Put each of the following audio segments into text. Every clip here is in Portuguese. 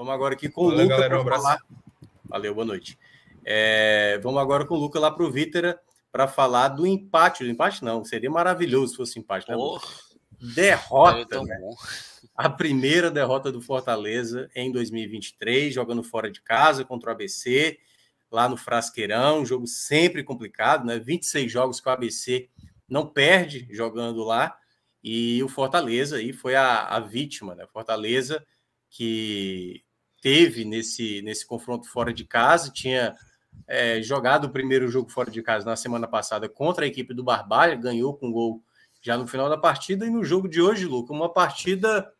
Vamos agora aqui com o Valeu, Luca galera, um para abraço. falar. Valeu, boa noite. Vamos agora com o Luca lá para o Vítera para falar do empate. Do empate não, seria maravilhoso se fosse empate, né, Luca? Derrota, né? Bom. A primeira derrota do Fortaleza em 2023, jogando fora de casa contra o ABC, lá no Frasqueirão, um jogo sempre complicado, né? 26 jogos que o ABC não perde jogando lá, e o Fortaleza aí foi a vítima, né? Fortaleza que teve nesse confronto fora de casa, tinha jogado o primeiro jogo fora de casa na semana passada contra a equipe do Barbalha, ganhou com gol já no final da partida, e no jogo de hoje, Luca, uma partida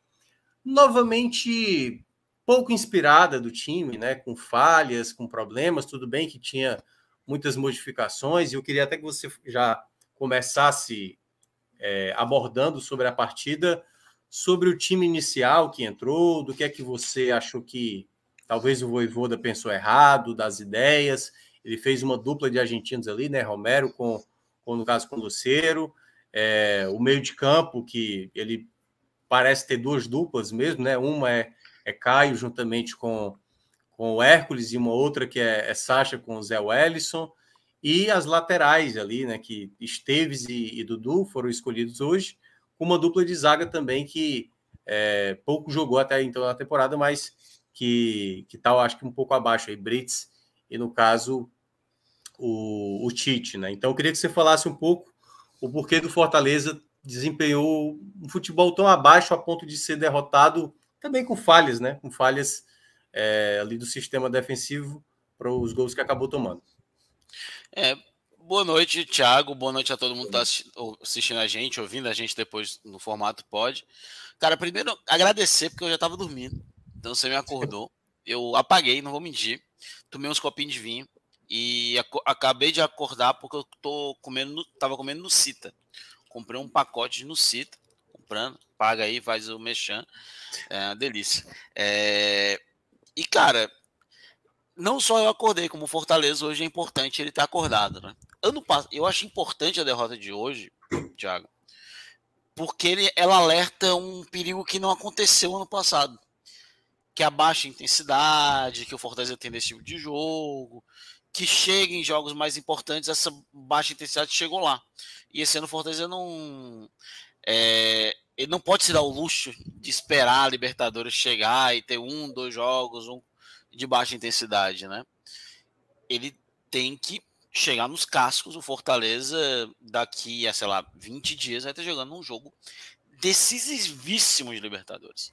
novamente pouco inspirada do time, né? Com falhas, com problemas, tudo bem que tinha muitas modificações, e eu queria até que você já começasse abordando sobre a partida, sobre o time inicial que entrou, do que é que você achou que talvez o Vojvoda pensou errado, das ideias. Ele fez uma dupla de argentinos ali, né? Romero no caso, com o Lucero. O meio de campo, que ele parece ter duas duplas mesmo, né? Uma é Caio juntamente com o Hércules, e uma outra que é Sacha com o Zé Wellison. E as laterais ali, né? Que Esteves e Dudu foram escolhidos hoje, com uma dupla de zaga também que pouco jogou até então na temporada, mas que tal, acho que um pouco abaixo aí, Brits, e no caso o Tite, né? Então eu queria que você falasse um pouco o porquê do Fortaleza desempenhou um futebol tão abaixo a ponto de ser derrotado também com falhas, né? Com falhas ali do sistema defensivo para os gols que acabou tomando. Boa noite, Thiago. Boa noite a todo mundo que está assistindo a gente, ouvindo a gente depois no formato pod. Cara, primeiro agradecer, porque eu já estava dormindo. Então você me acordou. Eu apaguei, não vou mentir. Tomei uns copinhos de vinho e acabei de acordar porque eu tava comendo no Cita. Comprei um pacote de Nucita, comprando, paga aí, faz o mexã, delícia. E cara, não só eu acordei, como o Fortaleza hoje é importante ele estar acordado, né? Eu acho importante a derrota de hoje, Thiago, porque ela alerta um perigo que não aconteceu ano passado, que é a baixa intensidade, que o Fortaleza tem desse tipo de jogo, que chega em jogos mais importantes, essa baixa intensidade chegou lá. E esse ano o Fortaleza ele não pode se dar o luxo de esperar a Libertadores chegar e ter 2 jogos de baixa intensidade, né? Ele tem que chegar nos cascos. O Fortaleza daqui a, 20 dias vai estar jogando um jogo decisivíssimo de Libertadores.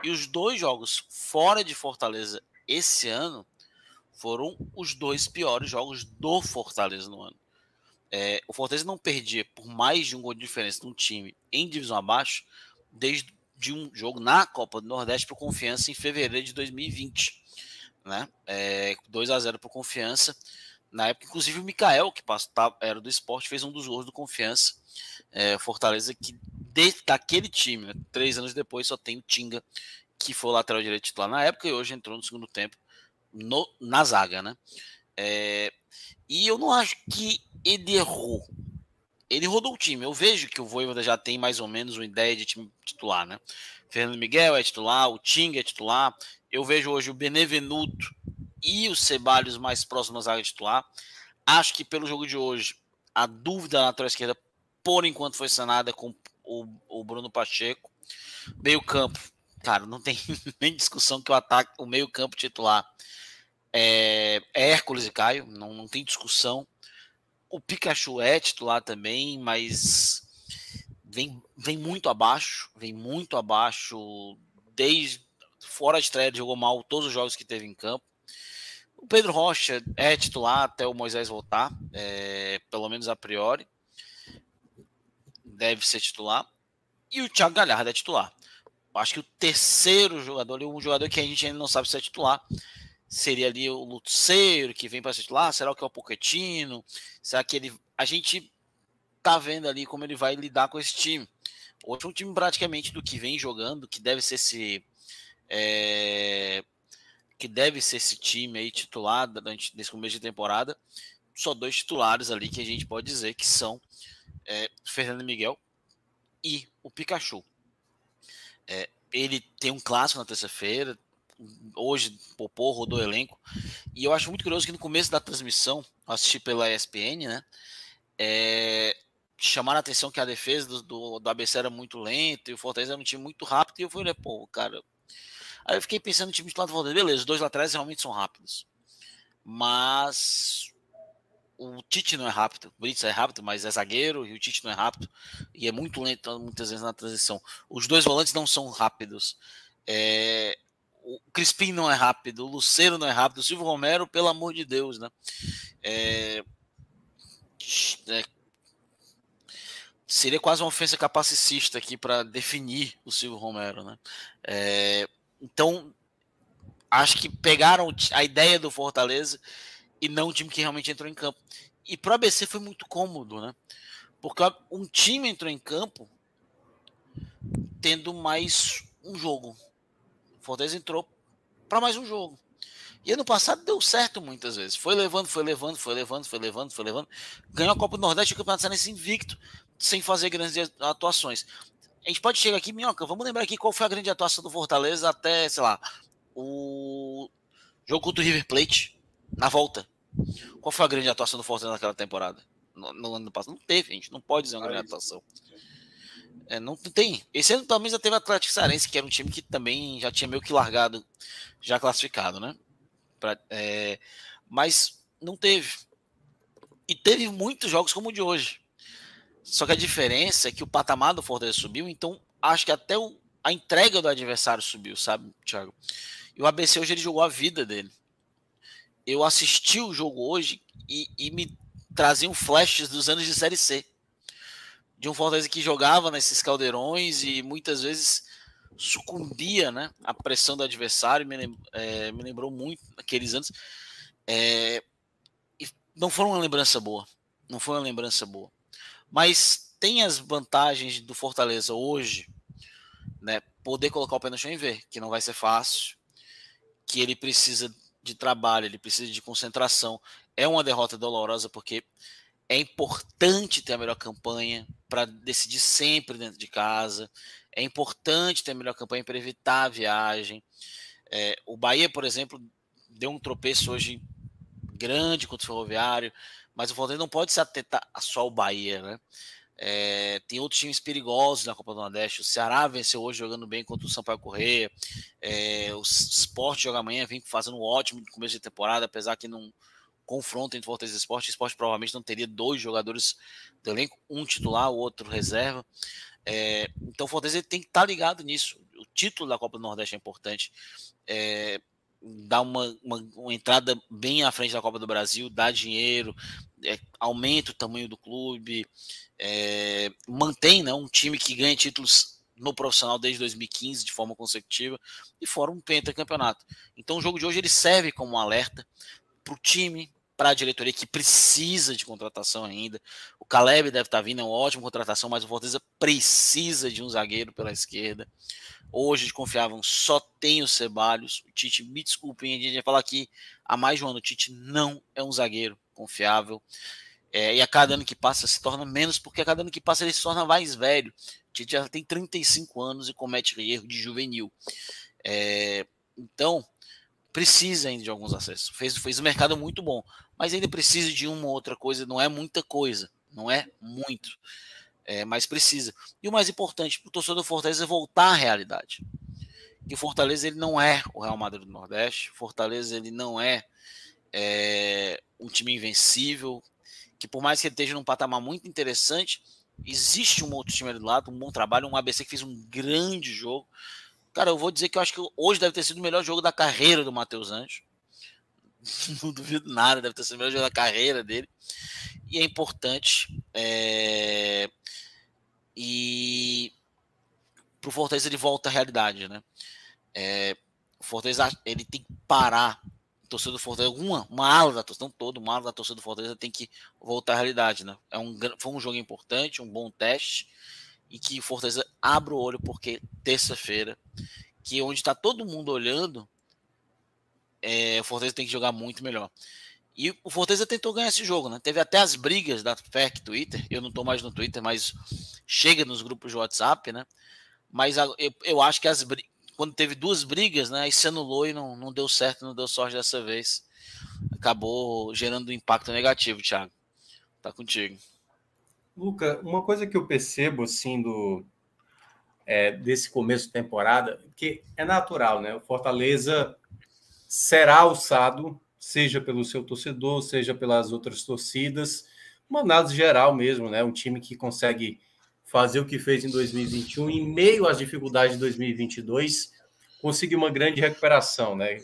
E os 2 jogos fora de Fortaleza esse ano foram os 2 piores jogos do Fortaleza no ano. O Fortaleza não perdia por mais de um gol de diferença de um time em divisão abaixo desde um jogo na Copa do Nordeste para o Confiança em fevereiro de 2020, né? 2-0 para o Confiança. Na época, inclusive, o Mikael, que era do Sport, fez um dos gols do Confiança. Fortaleza, que daquele time, né, 3 anos depois, só tem o Tinga, que foi o lateral direito titular na época e hoje entrou no segundo tempo na zaga, né? E eu não acho que ele errou. Ele rodou o time. Eu vejo que o Vojvoda já tem mais ou menos uma ideia de time titular, né? Fernando Miguel é titular, o Tinga é titular. Eu vejo hoje o Benevenuto e o Ceballos mais próximos da zaga titular. Acho que pelo jogo de hoje, a dúvida na lateral esquerda, por enquanto, foi sanada com o Bruno Pacheco. Meio campo, cara, não tem nem discussão que o meio campo titular é Hércules e Caio, não tem discussão. O Pikachu é titular também, mas vem muito abaixo, desde fora de estreia, jogou mal todos os jogos que teve em campo. O Pedro Rocha é titular até o Moisés voltar, pelo menos a priori, deve ser titular. E o Thiago Galhardo é titular. Acho que o terceiro jogador, um jogador que a gente ainda não sabe se é titular, seria ali o Lucero, que vem para ser titular. Será que é o Pochettino? Será que a gente tá vendo ali como ele vai lidar com esse time. Hoje é um time praticamente do que vem jogando, que deve ser esse time aí titular durante esse começo de temporada. Só 2 titulares ali que a gente pode dizer que são Fernando Miguel e o Pikachu. Ele tem um clássico na terça-feira, hoje Popô rodou o elenco, e eu acho muito curioso que no começo da transmissão, assisti pela ESPN, né, chamaram a atenção que a defesa do ABC era muito lenta, e o Fortaleza era um time muito rápido, e eu falei, pô, cara... Aí eu fiquei pensando no time titular do Fortaleza, beleza, os dois laterais realmente são rápidos, mas... O Tite não é rápido, o Brits é rápido, mas é zagueiro, e o Tite não é rápido, e é muito lento muitas vezes na transição. Os dois volantes não são rápidos. O Crispim não é rápido, o Lucero não é rápido, o Silvio Romero, pelo amor de Deus, né? Seria quase uma ofensa capacicista aqui para definir o Silvio Romero, né? Então, acho que pegaram a ideia do Fortaleza e não o time que realmente entrou em campo. E para o ABC foi muito cômodo, né? Porque um time entrou em campo tendo mais um jogo. O Fortaleza entrou para mais um jogo. E ano passado deu certo muitas vezes. Foi levando. Ganhou a Copa do Nordeste e o Campeonato Cearense invicto, sem fazer grandes atuações. A gente pode chegar aqui, Minhoca, vamos lembrar aqui qual foi a grande atuação do Fortaleza até, sei lá, o jogo contra o River Plate, na volta. Qual foi a grande atuação do Fortaleza naquela temporada? No ano passado? Não teve, a gente não pode dizer uma grande atuação. Não tem. Esse ano também já teve o Atlético Cearense, que era um time que também já tinha meio que largado, já classificado, né? Mas não teve. E teve muitos jogos como o de hoje. Só que a diferença é que o patamar do Fortaleza subiu, então acho que até a entrega do adversário subiu, sabe, Thiago? E o ABC hoje ele jogou a vida dele. Eu assisti o jogo hoje e me traziam flashes dos anos de Série C. De um Fortaleza que jogava nesses caldeirões e muitas vezes sucumbia, né, à pressão do adversário. Me lembrou muito aqueles anos. E não foi uma lembrança boa. Não foi uma lembrança boa. Mas tem as vantagens do Fortaleza hoje, né, poder colocar o pé no chão e ver que não vai ser fácil, que ele precisa de trabalho, ele precisa de concentração. É uma derrota dolorosa porque é importante ter a melhor campanha para decidir sempre dentro de casa. É importante ter a melhor campanha para evitar a viagem. O Bahia, por exemplo, deu um tropeço hoje grande contra o Ferroviário, mas o Fortaleza não pode se atentar só ao Bahia, né? Tem outros times perigosos na Copa do Nordeste. O Ceará venceu hoje jogando bem contra o Sampaio Corrêa. O Sport joga amanhã, vem fazendo um ótimo começo de temporada, apesar que num confronto entre Fortaleza e Sport, o Sport provavelmente não teria dois jogadores do elenco, um titular, o outro reserva. Então o Fortaleza tem que estar ligado nisso. O título da Copa do Nordeste é importante. Dá uma entrada bem à frente da Copa do Brasil, dá dinheiro, aumenta o tamanho do clube, mantém, né, um time que ganha títulos no profissional desde 2015 de forma consecutiva e fora um pentacampeonato. Então o jogo de hoje ele serve como um alerta para o time, para a diretoria que precisa de contratação ainda. O Caleb deve estar vindo, é uma ótima contratação, mas o Fortaleza precisa de um zagueiro pela esquerda. Hoje confiavam, só tem o Ceballos. O Tite, me desculpem, a gente vai falar aqui há mais de um ano, o Tite não é um zagueiro confiável. E a cada ano que passa se torna menos, porque a cada ano que passa ele se torna mais velho. O Tite já tem 35 anos e comete erro de juvenil. Então, precisa ainda de alguns acessos. Fez um mercado muito bom, mas ainda precisa de uma ou outra coisa, não é muita coisa, não é muito. Mas precisa. E o mais importante para o torcedor do Fortaleza é voltar à realidade. Que o Fortaleza ele não é o Real Madrid do Nordeste, o Fortaleza ele não é um time invencível, que por mais que ele esteja num patamar muito interessante, existe um outro time ali do lado, um bom trabalho, um ABC que fez um grande jogo. Cara, eu vou dizer que eu acho que hoje deve ter sido o melhor jogo da carreira do Matheus Anjos. Não duvido nada, deve ter sido o melhor jogo da carreira dele. E é importante. E pro Fortaleza ele volta à realidade, né? O Fortaleza ele tem que parar. O torcedor do Fortaleza, uma ala da torcida, não todo, uma ala da torcida do Fortaleza tem que voltar à realidade, né? Foi um jogo importante, um bom teste. E que o Fortaleza abra o olho, porque terça-feira, que onde está todo mundo olhando, o Fortaleza tem que jogar muito melhor. E o Fortaleza tentou ganhar esse jogo, né? Teve até as brigas da FEC Twitter. Eu não estou mais no Twitter, mas chega nos grupos de WhatsApp, né? Mas eu acho que quando teve duas brigas, né, aí se anulou e não deu certo, não deu sorte dessa vez. Acabou gerando um impacto negativo, Thiago. Tá contigo. Luca, uma coisa que eu percebo assim desse começo de temporada, que é natural, né? O Fortaleza será alçado, seja pelo seu torcedor, seja pelas outras torcidas, uma análise geral mesmo, né? Um time que consegue fazer o que fez em 2021, em meio às dificuldades de 2022, conseguiu uma grande recuperação, né?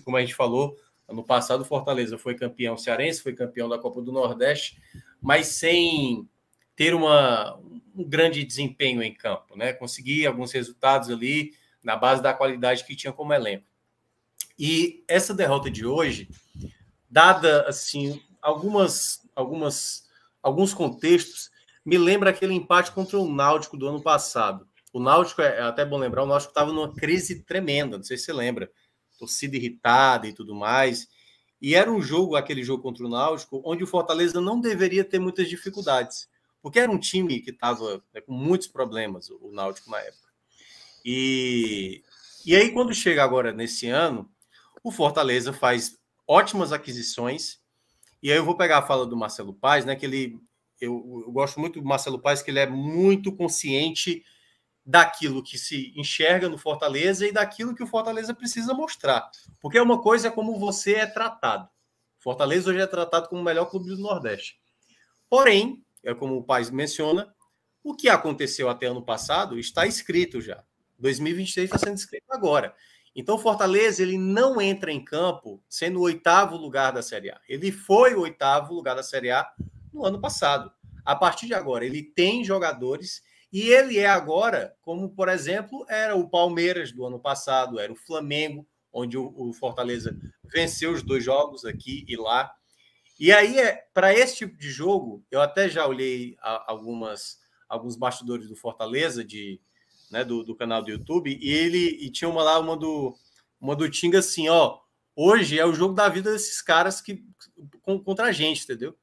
Como a gente falou, ano passado o Fortaleza foi campeão cearense, foi campeão da Copa do Nordeste, mas sem ter um grande desempenho em campo, né? Conseguir alguns resultados ali na base da qualidade que tinha como elenco. E essa derrota de hoje, dada assim alguns contextos, me lembra aquele empate contra o Náutico do ano passado. O Náutico, é até bom lembrar, o Náutico estava numa crise tremenda, não sei se você lembra, torcida irritada e tudo mais. E era aquele jogo contra o Náutico, onde o Fortaleza não deveria ter muitas dificuldades, porque era um time que estava com muitos problemas, o Náutico na época. E aí, quando chega agora nesse ano, o Fortaleza faz ótimas aquisições. E aí eu vou pegar a fala do Marcelo Paes, né? Que eu gosto muito do Marcelo Paes, que ele é muito consciente daquilo que se enxerga no Fortaleza e daquilo que o Fortaleza precisa mostrar. Porque é uma coisa como você é tratado. Fortaleza hoje é tratado como o melhor clube do Nordeste. Porém, é como o Paes menciona, o que aconteceu até ano passado está escrito já. 2023 está sendo escrito agora. Então, o Fortaleza ele não entra em campo sendo o 8º lugar da Série A. Ele foi o 8º lugar da Série A no ano passado. A partir de agora, ele tem jogadores e ele é agora, como, por exemplo, era o Palmeiras do ano passado, era o Flamengo, onde o Fortaleza venceu os 2 jogos aqui e lá. E aí, para esse tipo de jogo, eu até já olhei alguns bastidores do Fortaleza, do canal do YouTube, e tinha uma do Tinga assim, ó, hoje é o jogo da vida desses caras contra a gente, entendeu?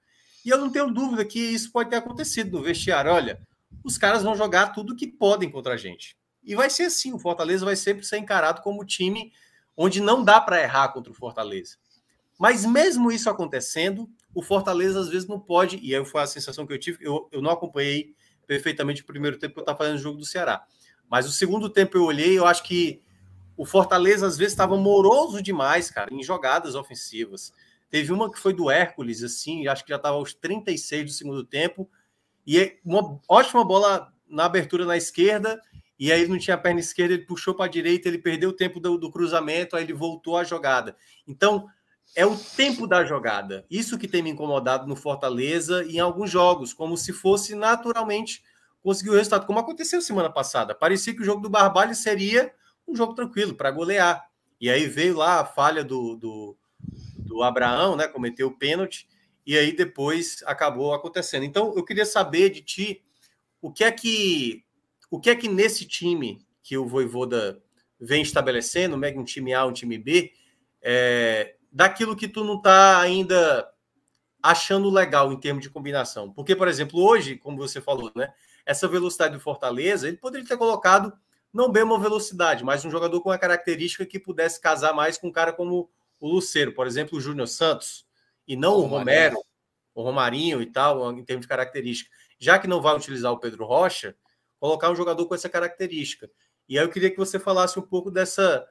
E eu não tenho dúvida que isso pode ter acontecido no vestiário. Olha, os caras vão jogar tudo que podem contra a gente. E vai ser assim, o Fortaleza vai sempre ser encarado como time onde não dá para errar contra o Fortaleza. Mas mesmo isso acontecendo, o Fortaleza às vezes não pode, e aí foi a sensação que eu tive, eu não acompanhei perfeitamente o primeiro tempo que eu estava fazendo o jogo do Ceará. Mas o segundo tempo eu olhei, eu acho que o Fortaleza às vezes estava moroso demais, cara, em jogadas ofensivas. Teve uma que foi do Hércules, assim, acho que já estava aos 36 do segundo tempo, e uma ótima bola na abertura na esquerda, e aí ele não tinha a perna esquerda, ele puxou para a direita, ele perdeu o tempo do cruzamento, aí ele voltou à jogada. Então, é o tempo da jogada. Isso que tem me incomodado no Fortaleza e em alguns jogos, como se fosse naturalmente conseguir o resultado, como aconteceu semana passada. Parecia que o jogo do Barbalho seria um jogo tranquilo para golear. E aí veio lá a falha do Abraão, né? Cometeu o pênalti, e aí depois acabou acontecendo. Então, eu queria saber de ti o que é que nesse time que o Vojvoda vem estabelecendo, um time A, um time B, daquilo que tu não está ainda achando legal em termos de combinação. Porque, por exemplo, hoje, como você falou, né, essa velocidade do Fortaleza, ele poderia ter colocado não bem uma velocidade, mas um jogador com uma característica que pudesse casar mais com um cara como o Lucero, por exemplo, o Júnior Santos, e não o Romero, o Romarinho e tal, em termos de característica. Já que não vai utilizar o Pedro Rocha, colocar um jogador com essa característica. E aí eu queria que você falasse um pouco dessa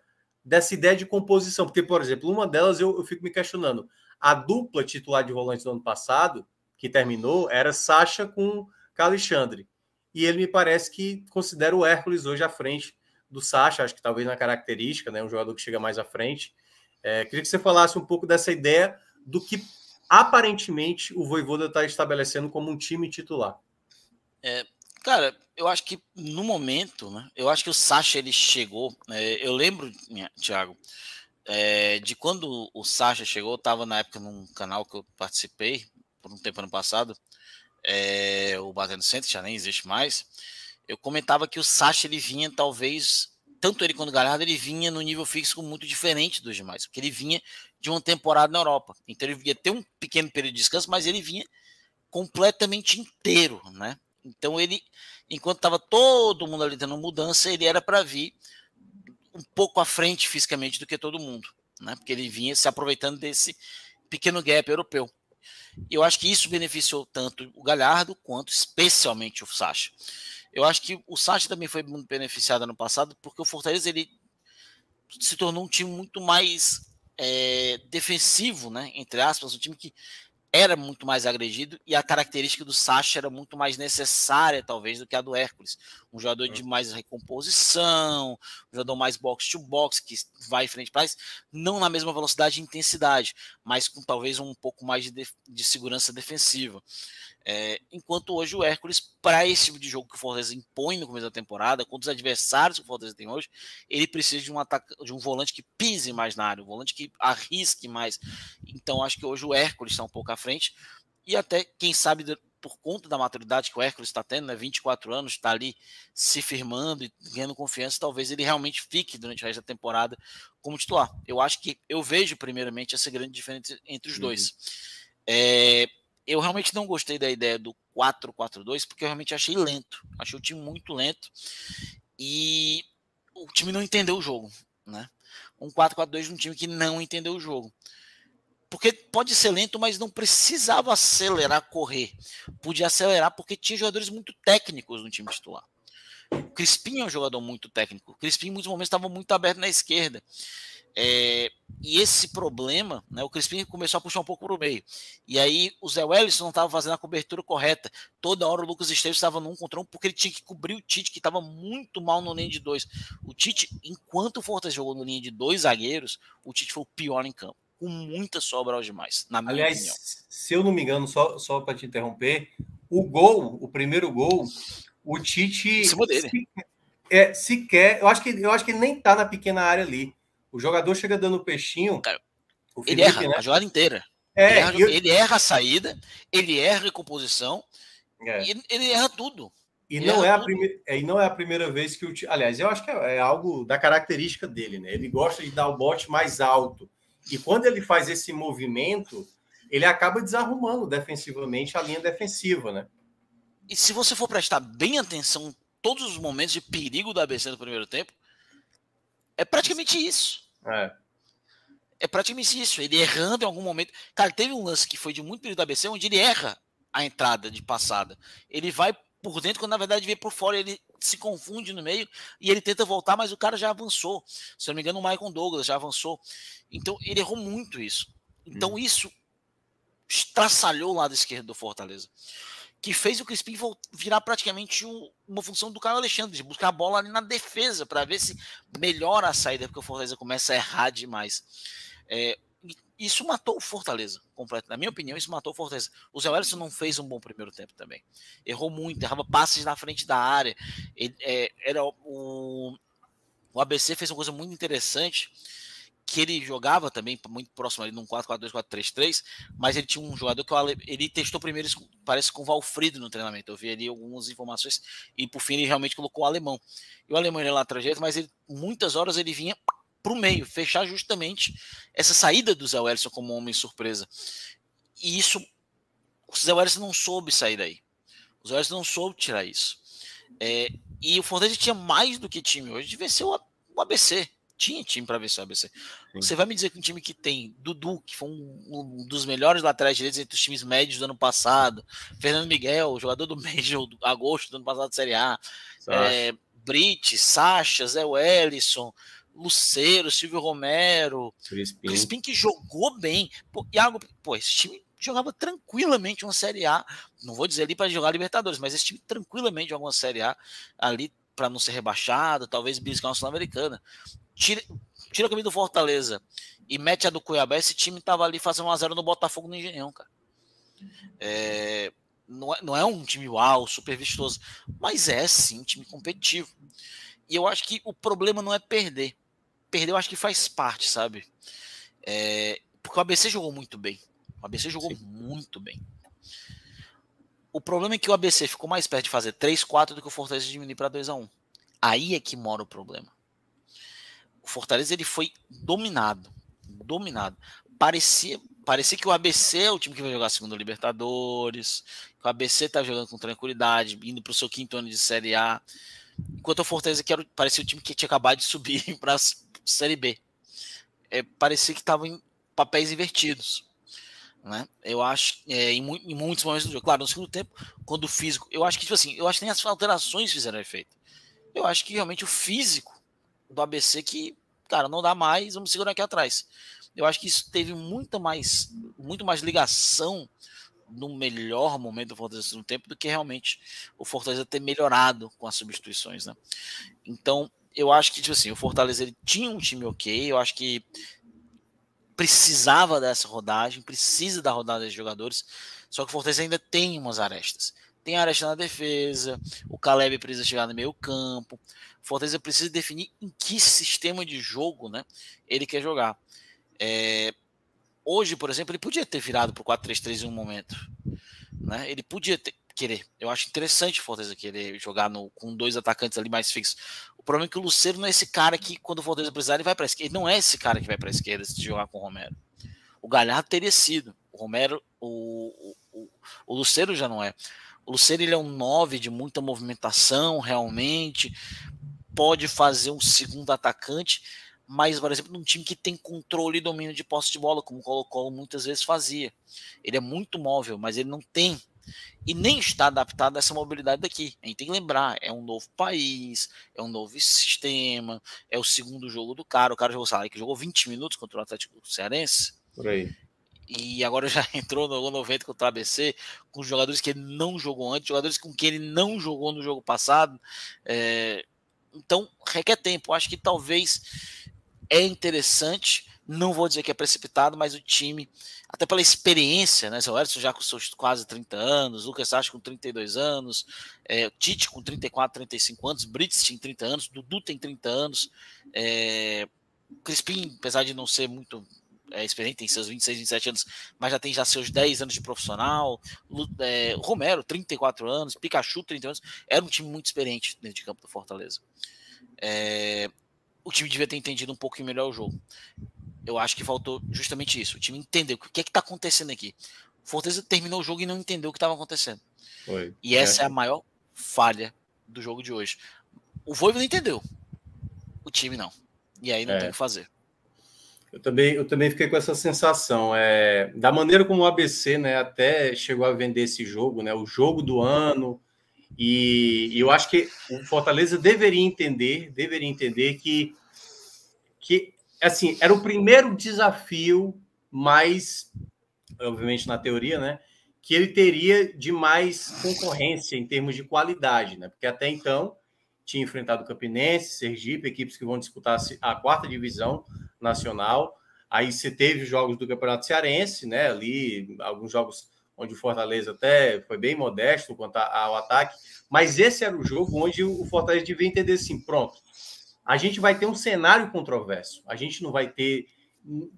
ideia de composição, porque, por exemplo, uma delas eu fico me questionando. A dupla titular de volantes do ano passado, que terminou, era Sacha com Alexandre. E ele me parece que considera o Hércules hoje à frente do Sacha, acho que talvez na característica, né, um jogador que chega mais à frente. Queria que você falasse um pouco dessa ideia do que aparentemente o Vojvoda está estabelecendo como um time titular. Cara, eu acho que no momento, né? Eu acho que o Sacha ele chegou. Eu lembro, Thiago, de quando o Sacha chegou, eu estava na época num canal que eu participei por um tempo ano passado, o Batendo Centro, já nem existe mais. Eu comentava que o Sacha ele vinha talvez, tanto ele quanto o Galhardo, ele vinha no nível físico muito diferente dos demais, porque ele vinha de uma temporada na Europa. Então ele ia ter um pequeno período de descanso, mas ele vinha completamente inteiro, né? Então ele, enquanto estava todo mundo ali tendo mudança, ele era para vir um pouco à frente fisicamente do que todo mundo, né? Porque ele vinha se aproveitando desse pequeno gap europeu. E eu acho que isso beneficiou tanto o Galhardo quanto especialmente o Sacha. Eu acho que o Sacha também foi muito beneficiado ano passado porque o Fortaleza ele se tornou um time muito mais defensivo, né? Entre aspas, um time que era muito mais agredido e a característica do Sacha era muito mais necessária, talvez, do que a do Hércules. Um jogador de mais recomposição, um jogador mais box-to-box, que vai frente para trás, não na mesma velocidade e intensidade, mas com talvez um pouco mais de segurança defensiva. Enquanto hoje o Hércules, para esse tipo de jogo que o Fortaleza impõe no começo da temporada, contra os adversários que o Fortaleza tem hoje, ele precisa de um volante que pise mais na área, um volante que arrisque mais. Então acho que hoje o Hércules está um pouco à frente, e até, quem sabe, por conta da maturidade que o Hércules está tendo, né, 24 anos, está ali se firmando e ganhando confiança, talvez ele realmente fique durante o resto da temporada como titular. Eu vejo primeiramente essa grande diferença entre os dois. Eu realmente não gostei da ideia do 4-4-2, porque eu realmente achei lento. Achei o time muito lento. E o time não entendeu o jogo, né? Um 4-4-2 de um time que não entendeu o jogo. Porque pode ser lento, mas não precisava acelerar, correr. Podia acelerar porque tinha jogadores muito técnicos no time titular. O Crispim é um jogador muito técnico. O Crispim em muitos momentos estava muito aberto na esquerda. E esse problema, né, o Crispim começou a puxar um pouco para o meio. E aí o Zé Wellison não estava fazendo a cobertura correta. Toda hora o Lucas Esteves estava num contra um porque ele tinha que cobrir o Tite, que estava muito mal no linha de 2. O Tite, enquanto o Fortaleza jogou no linha de 2 zagueiros, o Tite foi o pior em campo. Com muita sobra aos demais, na minha opinião. Se eu não me engano, só para te interromper, o primeiro gol, o Tite em cima dele. sequer, eu acho que ele nem tá na pequena área ali. O jogador chega dando peixinho. Cara, o Felipe, ele erra né? a jogada inteira. Ele erra a saída, ele erra a recomposição, ele erra tudo. E não é a primeira vez que o Tite. Aliás, eu acho que é algo da característica dele, né? Ele gosta de dar o bote mais alto. E quando ele faz esse movimento, ele acaba desarrumando defensivamente a linha defensiva, né? E se você for prestar bem atenção em todos os momentos de perigo do ABC no primeiro tempo, é praticamente isso. É praticamente isso. Ele errando em algum momento. Cara, teve um lance que foi de muito perigo do ABC, onde ele erra a entrada de passada. Ele vai por dentro, quando na verdade vem por fora, ele se confunde no meio e ele tenta voltar, mas o cara já avançou. Se não me engano, o Michael Douglas já avançou. Então, ele errou muito isso. Então, isso estraçalhou o lado esquerdo do Fortaleza, que fez o Crispim virar praticamente uma função do Caio Alexandre, de buscar a bola ali na defesa, para ver se melhora a saída, porque o Fortaleza começa a errar demais. Isso matou o Fortaleza completo. Na minha opinião, isso matou o Fortaleza. O Zé Wellison não fez um bom primeiro tempo também. Errou muito, errava passes na frente da área. O ABC fez uma coisa muito interessante, que ele jogava também muito próximo ali num 4-4-2, 4-3-3, mas ele tinha um jogador que ele testou primeiro, parece com o Valfrido no treinamento. Eu vi ali algumas informações e por fim ele realmente colocou o alemão. E o alemão ele é lá trajeto, mas muitas horas ele vinha para o meio, fechar justamente essa saída do Zé Wellison como homem surpresa. E isso, o Zé Wellison não soube sair daí. O Zé Wellison não soube tirar isso. E o Fortaleza tinha mais do que time hoje de vencer o ABC. Tinha time para vencer o ABC. Sim. Você vai me dizer que um time que tem Dudu, que foi um dos melhores laterais direitos entre os times médios do ano passado, Fernando Miguel, jogador do mês de agosto do ano passado da Série A, Brit, Sacha, Zé Wellison, Lucero, Silvio Romero, Crispim que jogou bem. Esse time jogava tranquilamente uma Série A. Não vou dizer ali para jogar Libertadores, mas esse time tranquilamente jogava uma Série A ali para não ser rebaixado, talvez beliscar uma Sul-Americana. Tira a camisa do Fortaleza e mete a do Cuiabá, esse time tava ali fazendo 1-0 no Botafogo no Engenhão, cara. Não é um time uau, super vistoso, mas é sim um time competitivo. E eu acho que o problema não é perder. Perder eu acho que faz parte, sabe? Porque o ABC jogou muito bem. O ABC jogou muito bem. O problema é que o ABC ficou mais perto de fazer 3-4 do que o Fortaleza diminuir para 2-1. Aí é que mora o problema. O Fortaleza ele foi dominado. Parecia que o ABC é o time que vai jogar a segunda Libertadores, que o ABC tá jogando com tranquilidade, indo para o seu 5º ano de Série A. Enquanto o Fortaleza parecia o time que tinha acabado de subir para a Série B. Parecia que estava em papéis invertidos. Né? Eu acho, em muitos momentos do jogo. Claro, no segundo tempo, quando o físico... Eu acho que, tipo assim, eu acho que nem as alterações fizeram efeito. Eu acho que realmente o físico do ABC que, cara, não dá mais, vamos segurar aqui atrás. Eu acho que isso teve muito mais ligação no melhor momento do Fortaleza no tempo do que realmente o Fortaleza ter melhorado com as substituições, né? Então, eu acho que, tipo assim, o Fortaleza ele tinha um time ok, eu acho que precisava dessa rodagem, precisa da rodada de jogadores, só que o Fortaleza ainda tem umas arestas. Tem aresta na defesa, o Caleb precisa chegar no meio campo, o Fortaleza precisa definir em que sistema de jogo, né, ele quer jogar. Hoje, por exemplo, ele podia ter virado para o 4-3-3 em um momento. Né? Ele podia querer. Eu acho interessante o Fortaleza querer jogar com 2 atacantes ali mais fixos. O problema é que o Lucero não é esse cara que, quando o Fortaleza precisar, ele vai para a esquerda. Ele não é esse cara que vai para a esquerda se jogar com o Romero. O Galhardo teria sido. O Romero, o Lucero já não é. O Lucero ele é um 9 de muita movimentação, realmente. Pode fazer um segundo atacante, mas, por exemplo, num time que tem controle e domínio de posse de bola, como o Colo-Colo muitas vezes fazia. Ele é muito móvel, mas ele não tem e nem está adaptado a essa mobilidade daqui. A gente tem que lembrar, é um novo país, é um novo sistema, é o segundo jogo do cara. O cara jogou, sabe, que jogou 20 minutos contra o Atlético Cearense. Por aí. E agora já entrou no 90 contra o ABC, com jogadores que ele não jogou antes, jogadores com quem ele não jogou no jogo passado. Então, requer tempo. Acho que talvez é interessante. Não vou dizer que é precipitado, mas o time, até pela experiência, né? O Edson já com seus quase 30 anos, Lucas Sacha com 32 anos, Tite com 34, 35 anos, Brits tem 30 anos, Dudu tem 30 anos, Crispim, apesar de não ser muito experiente, tem seus 26, 27 anos, mas já tem seus 10 anos de profissional, Romero, 34 anos, Pikachu, 30 anos, era um time muito experiente dentro de campo do Fortaleza. O time devia ter entendido um pouco melhor o jogo. Eu acho que faltou justamente isso. O time entendeu o que é que está acontecendo aqui. O Fortaleza terminou o jogo e não entendeu o que estava acontecendo. E essa é a maior falha do jogo de hoje. O Voivoda entendeu. O time não. E aí não tem o que fazer. Eu também fiquei com essa sensação. Da maneira como o ABC, né, até chegou a vender esse jogo, né, o jogo do ano. E eu acho que o Fortaleza deveria entender que assim, era o primeiro desafio, mais, obviamente na teoria, né, que ele teria de mais concorrência em termos de qualidade, né, porque até então tinha enfrentado o Campinense, Sergipe, equipes que vão disputar a 4ª divisão nacional. Aí você teve jogos do Campeonato Cearense, né, ali alguns jogos onde o Fortaleza até foi bem modesto quanto ao ataque, mas esse era o jogo onde o Fortaleza devia entender assim, pronto, a gente vai ter um cenário controverso, a gente não vai ter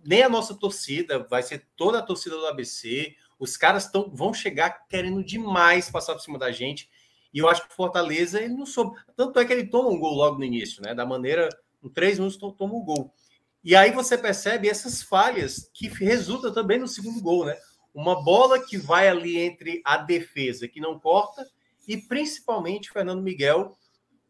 nem a nossa torcida, vai ser toda a torcida do ABC, os caras vão chegar querendo demais passar por cima da gente, e eu acho que o Fortaleza, ele não soube, tanto é que ele toma um gol logo no início, né, da maneira, em 3 minutos toma um gol, e aí você percebe essas falhas que resultam também no segundo gol, né, uma bola que vai ali entre a defesa, que não corta, e principalmente o Fernando Miguel,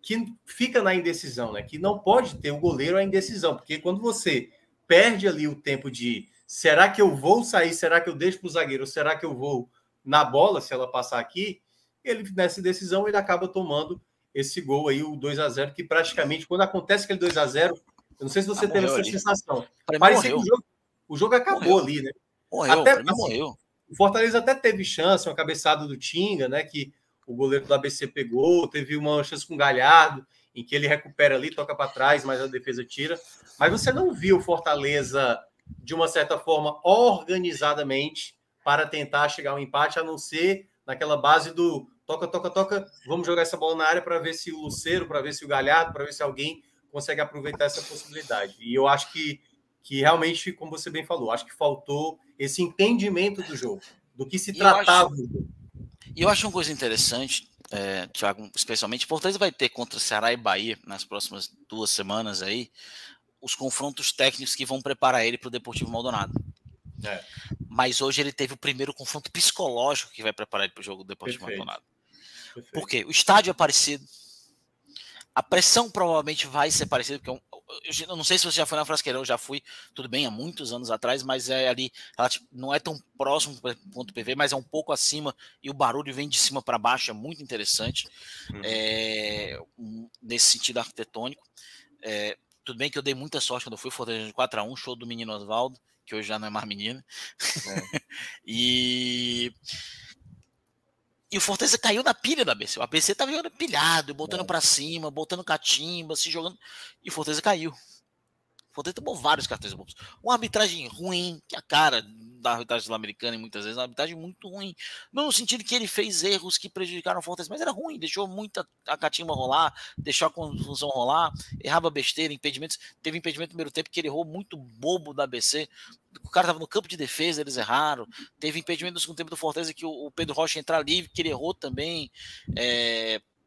que fica na indecisão, né? Que não pode ter o goleiro a indecisão, porque quando você perde ali o tempo de será que eu vou sair, será que eu deixo para o zagueiro, ou será que eu vou na bola, se ela passar aqui, ele nessa indecisão ele acaba tomando esse gol aí, o 2-0, que praticamente, quando acontece aquele 2-0, eu não sei se você teve essa sensação, parecia que o jogo acabou ali, né? Até assim, morreu. O Fortaleza até teve chance, uma cabeçada do Tinga, né? Que o goleiro do ABC pegou, teve uma chance com o Galhardo, em que ele recupera ali, toca para trás, mas a defesa tira. Mas você não viu o Fortaleza, de uma certa forma, organizadamente, para tentar chegar ao empate, a não ser naquela base do toca, toca, toca, vamos jogar essa bola na área para ver se o Lucero, para ver se o Galhardo, para ver se alguém consegue aproveitar essa possibilidade. E eu acho que realmente, como você bem falou, acho que faltou esse entendimento do jogo, do que se tratava. E eu acho uma coisa interessante, Thiago, especialmente, o Fortaleza vai ter contra Ceará e Bahia nas próximas 2 semanas aí, os confrontos técnicos que vão preparar ele para o Deportivo Maldonado. Mas hoje ele teve o primeiro confronto psicológico que vai preparar ele para o jogo do Deportivo Maldonado. Por quê? O estádio é parecido, A pressão provavelmente vai ser parecida, porque eu não sei se você já foi na Frasqueirão, eu já fui, tudo bem, há muitos anos atrás, mas é ali, ela, tipo, não é tão próximo do ponto PV, mas é um pouco acima, e o barulho vem de cima para baixo, é muito interessante, nesse sentido arquitetônico. Tudo bem que eu dei muita sorte quando eu fui Fortaleza de 4-1, show do menino Oswaldo, que hoje já não é mais menino. E o Fortaleza caiu na pilha da ABC. O ABC tava jogando pilhado, botando para cima, botando catimba, se jogando. E o Fortaleza caiu. O Fortaleza tomou vários cartões bobos. Uma arbitragem ruim, que é a cara da arbitragem sul-americana, e muitas vezes uma arbitragem muito ruim. Não no sentido que ele fez erros que prejudicaram o Fortaleza, mas era ruim, deixou muita a catimba rolar, deixou a confusão rolar, errava besteira, impedimentos. Teve impedimento no primeiro tempo que ele errou muito bobo da ABC. O cara estava no campo de defesa, eles erraram. Teve impedimento no segundo tempo do Fortaleza que o Pedro Rocha entrar livre, que ele errou também.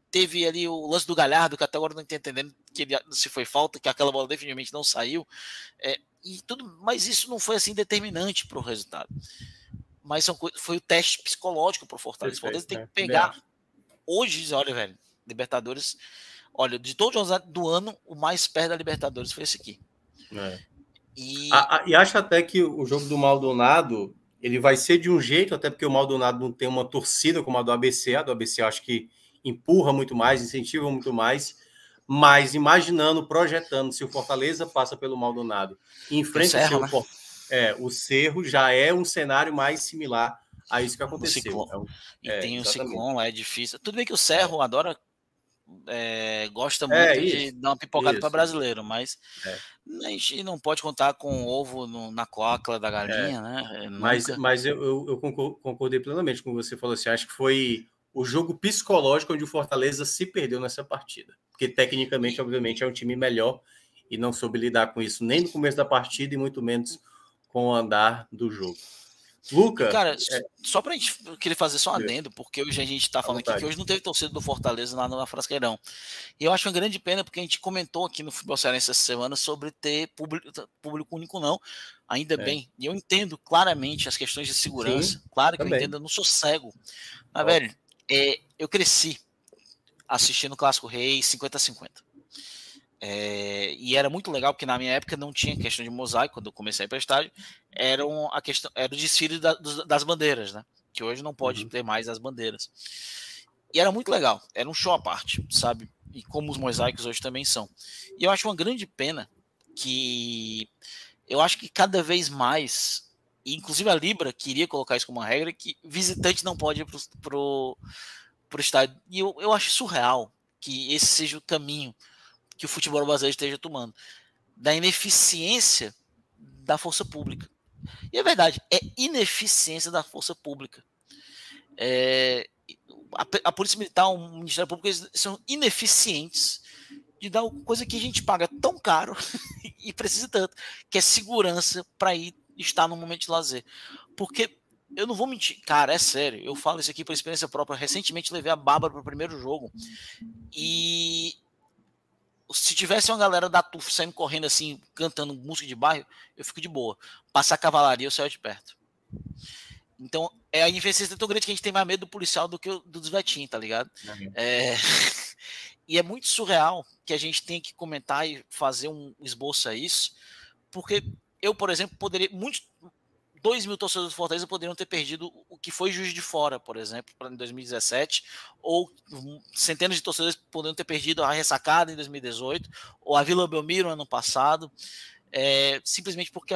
Teve ali o lance do Galhardo, que até agora não estou entendendo que se foi falta, que aquela bola definitivamente não saiu. E tudo, mas isso não foi assim determinante para o resultado. Mas foi o teste psicológico para o Fortaleza. O Fortaleza tem que pegar hoje, olha, velho, Libertadores. Olha, de todos os do ano, o mais perto da Libertadores foi esse aqui. E acho até que o jogo do Maldonado ele vai ser de um jeito, até porque o Maldonado não tem uma torcida como a do ABC. A do ABC eu acho que empurra muito mais, incentiva muito mais. Mas imaginando, projetando, se o Fortaleza passa pelo Maldonado e enfrenta o Cerro, já é um cenário mais similar a isso que aconteceu. Tem o Ciclone lá, é difícil. Tudo bem que o Cerro adora, gosta muito de dar uma pipocada para brasileiro, mas a gente não pode contar com o ovo na cloaca da galinha, né? Mas eu concordei plenamente com o que você falou assim. Acho que foi o jogo psicológico onde o Fortaleza se perdeu nessa partida. Porque tecnicamente, obviamente, é um time melhor e não soube lidar com isso nem no começo da partida e muito menos com o andar do jogo. Luca... Cara, só pra gente querer fazer só um adendo, porque hoje a gente tá falando aqui que hoje não teve torcida do Fortaleza lá na Frasqueirão. E eu acho uma grande pena, porque a gente comentou aqui no Futebol Cearense essa semana sobre ter público único não, ainda bem. E eu entendo claramente as questões de segurança. Sim, claro que eu entendo, eu não sou cego. Mas, velho, eu cresci assistindo o Clássico Rei 50-50. E era muito legal, porque na minha época não tinha questão de mosaico, quando eu comecei a ir para estádio, era o desfile das bandeiras, né? Que hoje não pode ter mais as bandeiras. E era muito legal, era um show à parte, sabe? E como os mosaicos hoje também são. E eu acho uma grande pena que eu acho que cada vez mais, inclusive a Libra queria colocar isso como uma regra, que visitante não pode ir pro estádio. E eu acho surreal que esse seja o caminho que o futebol brasileiro esteja tomando, da ineficiência da força pública. E é verdade, é ineficiência da força pública. A Polícia Militar, o Ministério Público, eles são ineficientes de dar uma coisa que a gente paga tão caro e precisa tanto, que é segurança para ir estar no momento de lazer. Porque eu não vou mentir, cara, é sério, eu falo isso aqui por experiência própria. Recentemente levei a Bárbara para o primeiro jogo e se tivesse uma galera da TUF saindo correndo assim, cantando música de bairro, eu fico de boa. Passar cavalaria, eu saio de perto. Então, a ineficiência é tão grande que a gente tem mais medo do policial do que dos vetinhos, tá ligado? E é muito surreal que a gente tenha que comentar e fazer um esboço a isso, porque eu, por exemplo, poderia... 2.000 torcedores do Fortaleza poderiam ter perdido o que foi Juiz de Fora, por exemplo, em 2017, ou centenas de torcedores poderiam ter perdido a Ressacada em 2018, ou a Vila Belmiro no ano passado, simplesmente porque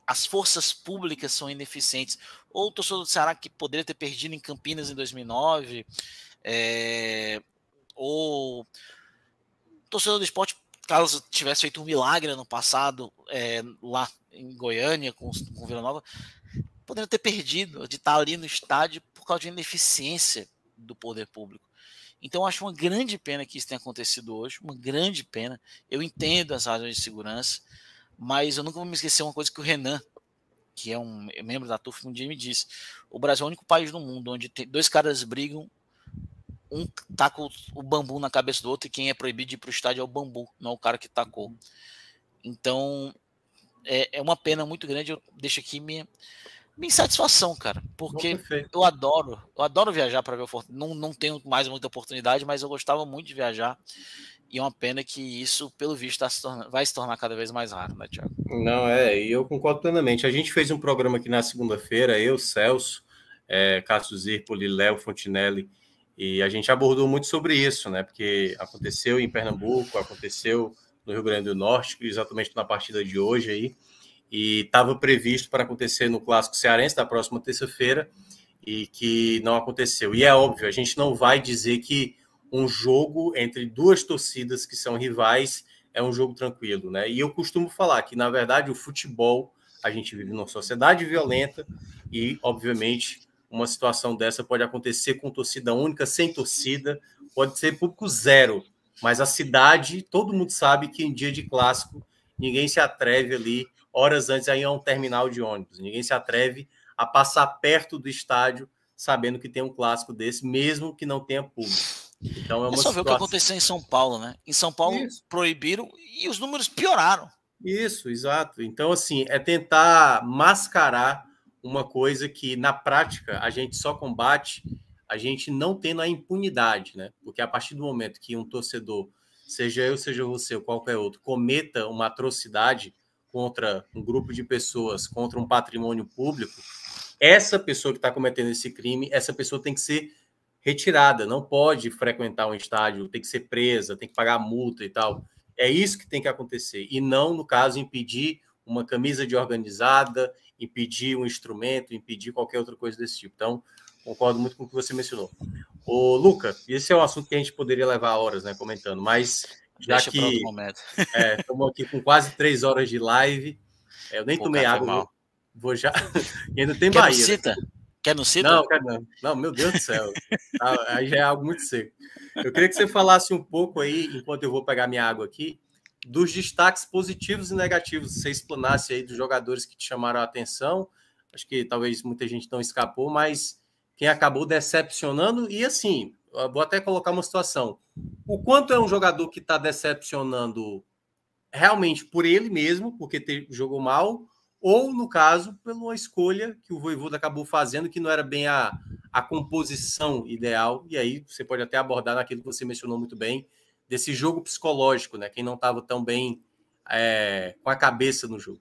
as forças públicas são ineficientes, ou o torcedor do Ceará que poderia ter perdido em Campinas em 2009, ou o torcedor do Sport, caso tivesse feito um milagre no passado, lá em Goiânia, com Vila Nova, poderiam ter perdido de estar ali no estádio por causa de ineficiência do poder público. Então, eu acho uma grande pena que isso tenha acontecido hoje, uma grande pena. Eu entendo as razões de segurança, mas eu nunca vou me esquecer uma coisa que o Renan, que é um membro da TUF, um dia me disse: o Brasil é o único país no mundo onde dois caras brigam, um taca o bambu na cabeça do outro, e quem é proibido de ir para o estádio é o bambu, não o cara que tacou. Então, é uma pena muito grande. Eu deixo aqui minha insatisfação, cara, porque eu adoro viajar para ver o Fortaleza. Não tenho mais muita oportunidade, mas eu gostava muito de viajar. E é uma pena que isso, pelo visto, vai se tornar cada vez mais raro, né, Thiago? Não, e eu concordo plenamente. A gente fez um programa aqui na segunda-feira, eu, Celso, Cássio Zirpoli, Léo Fontinelli, e a gente abordou muito sobre isso, né? Porque aconteceu em Pernambuco, aconteceu no Rio Grande do Norte, exatamente na partida de hoje aí, e estava previsto para acontecer no Clássico Cearense da próxima terça-feira, e que não aconteceu. E é óbvio, a gente não vai dizer que um jogo entre duas torcidas que são rivais é um jogo tranquilo, né? E eu costumo falar que, na verdade, o futebol, a gente vive numa sociedade violenta e, obviamente, uma situação dessa pode acontecer com torcida única, sem torcida, pode ser público zero, mas a cidade, todo mundo sabe que em dia de clássico, ninguém se atreve ali, horas antes, aí é um terminal de ônibus, ninguém se atreve a passar perto do estádio sabendo que tem um clássico desse, mesmo que não tenha público. Então é É uma só ver o que situação. aconteceu em São Paulo, né? Em São Paulo Isso. proibiram e os números pioraram. Isso, exato. Então, assim, é tentar mascarar uma coisa que, na prática, a gente só combate a gente não tendo a impunidade, né? Porque a partir do momento que um torcedor, seja eu, seja você ou qualquer outro, cometa uma atrocidade contra um grupo de pessoas, contra um patrimônio público, essa pessoa que está cometendo esse crime, essa pessoa tem que ser retirada, não pode frequentar um estádio, tem que ser presa, tem que pagar multa e tal. É isso que tem que acontecer. E não, no caso, impedir uma camisa de organizada, impedir um instrumento, impedir qualquer outra coisa desse tipo. Então, concordo muito com o que você mencionou. Ô, Luca, esse é um assunto que a gente poderia levar horas, né, comentando, mas já Deixa para outro que momento. estamos aqui com quase 3 horas de live, eu nem Pô, tomei cara, foi água, mal. vou já. E ainda tem Quer no Bahia, né? Cita? Quer no Cita? Não, cara, não. Não, meu Deus do céu. Aí já é algo muito seco. Eu queria que você falasse um pouco aí, enquanto eu vou pegar minha água aqui, dos destaques positivos e negativos. Você explanasse aí dos jogadores que te chamaram a atenção. Acho que talvez muita gente não escapou, mas quem acabou decepcionando. E assim, eu vou até colocar uma situação. O quanto é um jogador que está decepcionando realmente por ele mesmo, porque jogou mal, ou, no caso, pela escolha que o Vojvoda acabou fazendo, que não era bem a composição ideal. E aí você pode até abordar naquilo que você mencionou muito bem, desse jogo psicológico, né? Quem não estava tão bem com a cabeça no jogo.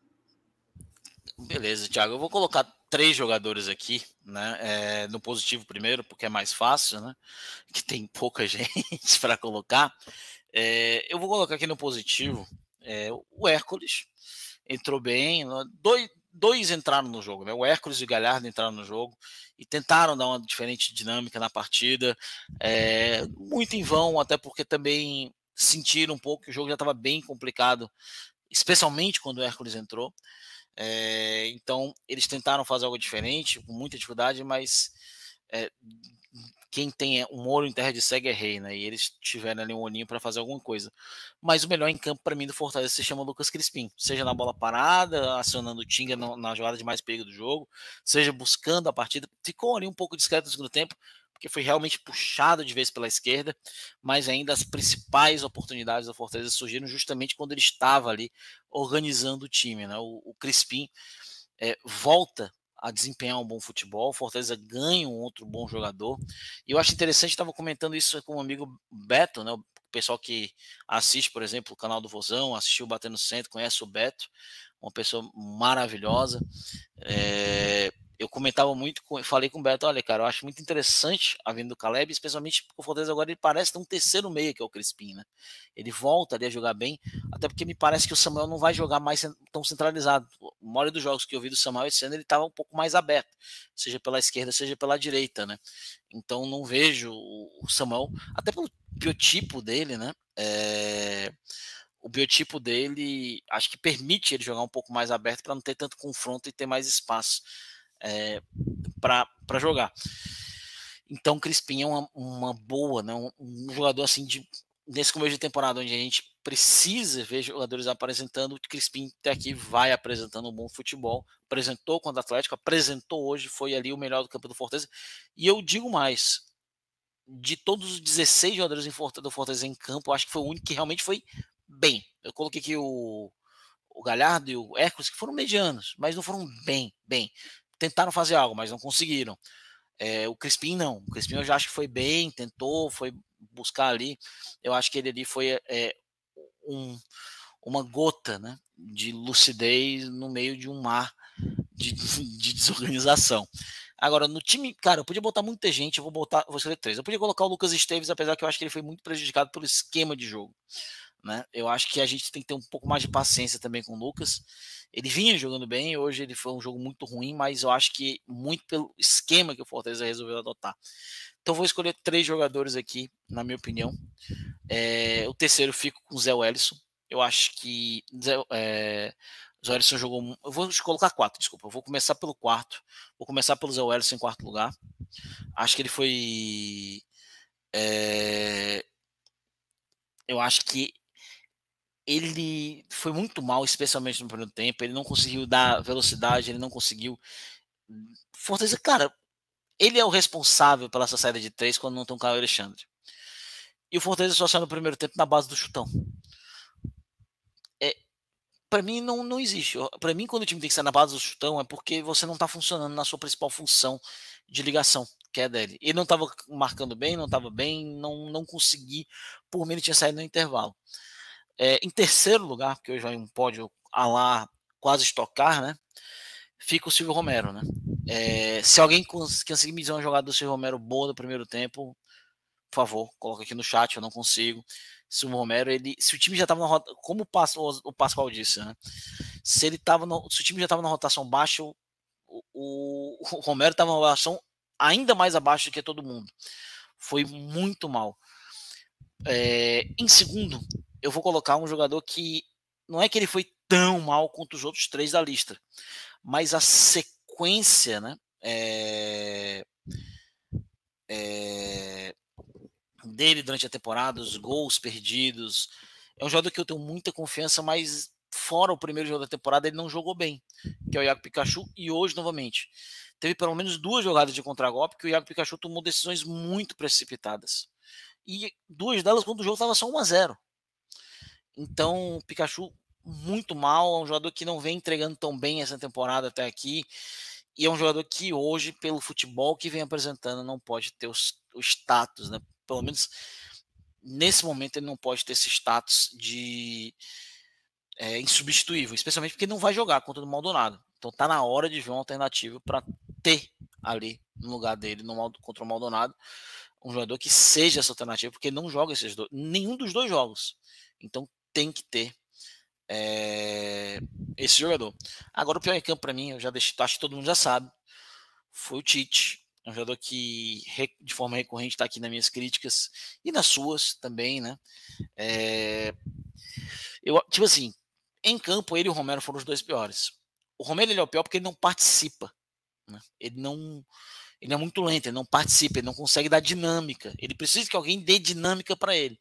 Beleza, Thiago. Eu vou colocar 3 jogadores aqui, né? No positivo primeiro, porque é mais fácil, né? Que tem pouca gente para colocar. Eu vou colocar aqui no positivo o Hércules. Entrou bem. Dois entraram no jogo, né? O Hércules e o Galhardo entraram no jogo e tentaram dar uma diferente dinâmica na partida. Muito em vão, até porque também sentiram um pouco que o jogo já estava bem complicado, especialmente quando o Hércules entrou. Então eles tentaram fazer algo diferente, com muita dificuldade, mas quem tem um olho em terra de cego é rei, né? E eles tiveram ali um olhinho para fazer alguma coisa. Mas o melhor em campo para mim do Fortaleza se chama Lucas Crispim, seja na bola parada, acionando o Tinga na jogada de mais perigo do jogo, seja buscando a partida. Ficou ali um pouco discreto no segundo tempo, porque foi realmente puxado de vez pela esquerda, mas ainda as principais oportunidades do Fortaleza surgiram justamente quando ele estava ali organizando o time, né? O Crispim volta a desempenhar um bom futebol, o Fortaleza ganha um outro bom jogador. E eu acho interessante, estava comentando isso com o amigo Beto, né? O pessoal que assiste, por exemplo, o canal do Vozão, assistiu Batendo Centro, conhece o Beto, uma pessoa maravilhosa. Eu comentava muito, falei com o Beto, olha, cara, eu acho muito interessante a vinda do Caleb, especialmente porque o Fortaleza agora ele parece ter um terceiro meia, que é o Crispim, né? Ele volta ali a jogar bem, até porque me parece que o Samuel não vai jogar mais tão centralizado. A maioria dos jogos que eu vi do Samuel esse ano, ele estava um pouco mais aberto, seja pela esquerda, seja pela direita, né? Então não vejo o Samuel, até pelo biotipo dele, né? O biotipo dele acho que permite ele jogar um pouco mais aberto para não ter tanto confronto e ter mais espaço para jogar. Então, Crispim é uma boa, né? Um jogador assim nesse começo de temporada onde a gente precisa ver jogadores apresentando, o Crispim até aqui vai apresentando um bom futebol, apresentou contra o Atlético, apresentou hoje, foi ali o melhor do campo do Fortaleza, e eu digo mais, de todos os 16 jogadores do Fortaleza em campo, eu acho que foi o único que realmente foi bem. Eu coloquei aqui o Galhardo e o Hércules, que foram medianos, mas não foram bem. Tentaram fazer algo, mas não conseguiram. O Crispim não. O Crispim eu já acho que foi bem, tentou, foi buscar ali, eu acho que ele ali foi uma gota, né, de lucidez no meio de um mar de desorganização. Agora, no time, cara, eu podia botar muita gente, vou escolher 3. Eu podia colocar o Lucas Esteves, apesar que eu acho que ele foi muito prejudicado pelo esquema de jogo, né? Eu acho que a gente tem que ter um pouco mais de paciência também com o Lucas. Ele vinha jogando bem, hoje ele foi um jogo muito ruim, mas eu acho que muito pelo esquema que o Fortaleza resolveu adotar. Então vou escolher 3 jogadores aqui, na minha opinião. O terceiro fico com o Zé Wellison. Eu acho que o Zé Wellison jogou. Eu vou colocar 4, desculpa. Eu vou começar pelo quarto. Vou começar pelo Zé Wellison em quarto lugar. Acho que ele foi. Eu acho que ele foi muito mal, especialmente no primeiro tempo. Ele não conseguiu dar velocidade, ele não conseguiu. Fortaleza, cara, ele é o responsável pela essa saída de 3 quando não tem o Caio Alexandre. E o Fortaleza só saiu no primeiro tempo na base do chutão. Para mim não existe. Para mim, quando o time tem que sair na base do chutão, é porque você não está funcionando na sua principal função de ligação, que é a dele. Ele não estava marcando bem, não estava bem, não consegui. Por mim, ele tinha saído no intervalo. Em terceiro lugar, porque hoje vai um pódio a lá quase estocar, né? Fica o Silvio Romero, né? Se alguém conseguir me dizer uma jogada do Silvio Romero boa no primeiro tempo, por favor, coloca aqui no chat, eu não consigo. Se o Romero, se o time já estava na rota, como o Pascoal disse, né? Se o time já estava na rotação baixa, o Romero estava na rotação ainda mais abaixo do que todo mundo. Foi muito mal. Em segundo, eu vou colocar um jogador que não é que ele foi tão mal quanto os outros 3 da lista, mas a sequência, né? Dele durante a temporada, os gols perdidos. É um jogador que eu tenho muita confiança, mas fora o primeiro jogo da temporada ele não jogou bem, que é o Iago Pikachu, e hoje novamente. Teve pelo menos 2 jogadas de contragolpe que o Iago Pikachu tomou decisões muito precipitadas. E 2 delas quando o jogo estava só 1-0. Então, o Pikachu muito mal, é um jogador que não vem entregando tão bem essa temporada até aqui. E é um jogador que hoje, pelo futebol que vem apresentando, não pode ter o status, né? Pelo menos nesse momento ele não pode ter esse status de insubstituível, especialmente porque não vai jogar contra o Maldonado. Então tá na hora de ver uma alternativa para ter ali no lugar dele contra o Maldonado um jogador que seja essa alternativa, porque ele não joga nenhum dos 2 jogos. Então tem que ter esse jogador. Agora o pior em campo para mim, eu já deixei, acho que todo mundo já sabe, foi o Tite. É um jogador que de forma recorrente está aqui nas minhas críticas e nas suas também, né? Tipo assim, em campo ele e o Romero foram os 2 piores. O Romero ele é o pior porque ele não participa, né? Ele é muito lento, ele não participa, ele não consegue dar dinâmica. Ele precisa que alguém dê dinâmica para ele.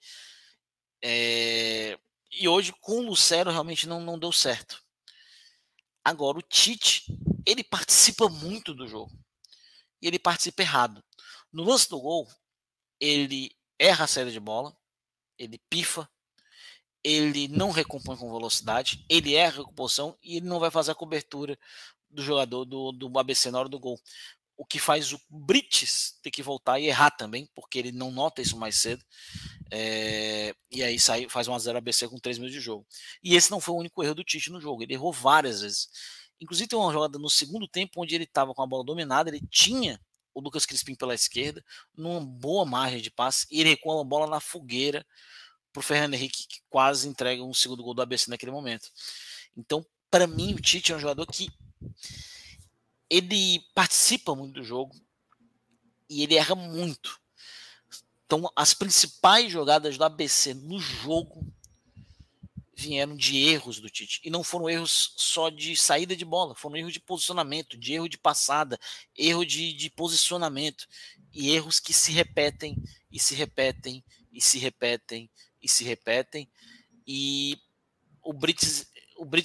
E hoje com o Lucero realmente não deu certo. Agora o Tite, ele participa muito do jogo. E ele participa errado. No lance do gol, ele erra a saída de bola, ele pifa, ele não recompõe com velocidade, ele erra a recomposição e ele não vai fazer a cobertura do jogador do ABC na hora do gol. O que faz o Brites ter que voltar e errar também, porque ele não nota isso mais cedo. E aí faz 1-0 ABC com 3 minutos de jogo. E esse não foi o único erro do Tite no jogo, ele errou várias vezes. Inclusive tem uma jogada no segundo tempo onde ele estava com a bola dominada, ele tinha o Lucas Crispim pela esquerda, numa boa margem de passe, e ele recuou a bola na fogueira para o Fernando Henrique, que quase entrega um segundo gol do ABC naquele momento. Então, para mim, o Tite é um jogador que ele participa muito do jogo e ele erra muito. Então, as principais jogadas do ABC no jogo vieram de erros do Tite. E não foram erros só de saída de bola, foram erros de posicionamento, de erro de passada, erro de posicionamento. E erros que se repetem, e se repetem, e se repetem, e se repetem. E o Brits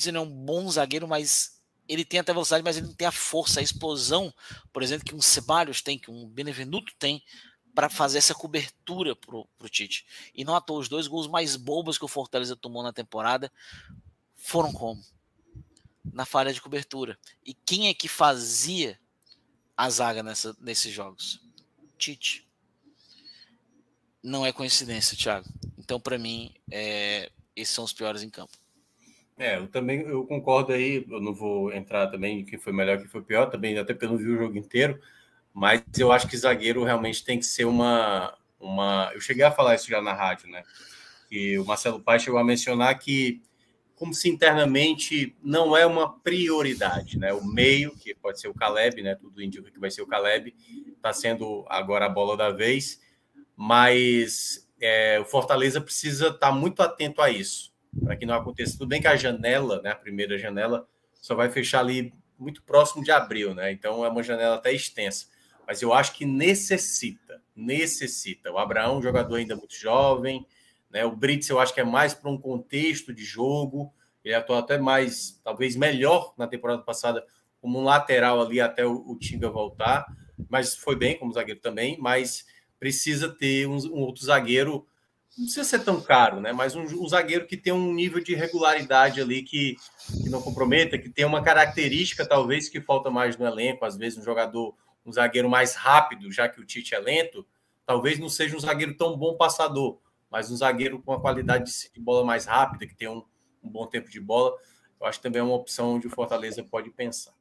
é um bom zagueiro, mas ele tem até velocidade, mas ele não tem a força, a explosão, por exemplo, que um Ceballos tem, que um Benevenuto tem, para fazer essa cobertura pro Tite. E não à toa, os 2 gols mais bobos que o Fortaleza tomou na temporada foram como? Na falha de cobertura. E quem é que fazia a zaga nesses jogos? Tite. não é coincidência, Thiago. Então, para mim, esses são os piores em campo. Eu concordo aí, eu não vou entrar também em que foi melhor, que foi pior, também, até porque eu não vi o jogo inteiro, mas eu acho que zagueiro realmente tem que ser uma... Eu cheguei a falar isso já na rádio, né? Que o Marcelo Paes chegou a mencionar que, como se internamente não é uma prioridade, né? O meio, que pode ser o Caleb, né? Tudo indica que vai ser o Caleb, está sendo agora a bola da vez, mas o Fortaleza precisa estar muito atento a isso, para que não aconteça. Tudo bem que a janela, né, a primeira janela, só vai fechar ali muito próximo de abril, né? Então é uma janela até extensa. Mas eu acho que necessita. O Abraão, um jogador ainda muito jovem, né? O Brits, eu acho que é mais para um contexto de jogo. Ele atuou até mais, talvez melhor na temporada passada, como um lateral ali até o Tinga voltar. Mas foi bem como zagueiro também. Mas precisa ter um outro zagueiro, não precisa ser tão caro, né? Mas um zagueiro que tem um nível de regularidade ali que não comprometa, que tem uma característica, talvez, que falta mais no elenco. Às vezes, um zagueiro mais rápido, já que o Tite é lento, talvez não seja um zagueiro tão bom passador, mas um zagueiro com a qualidade de bola mais rápida, que tem um bom tempo de bola. Eu acho que também é uma opção onde o Fortaleza pode pensar.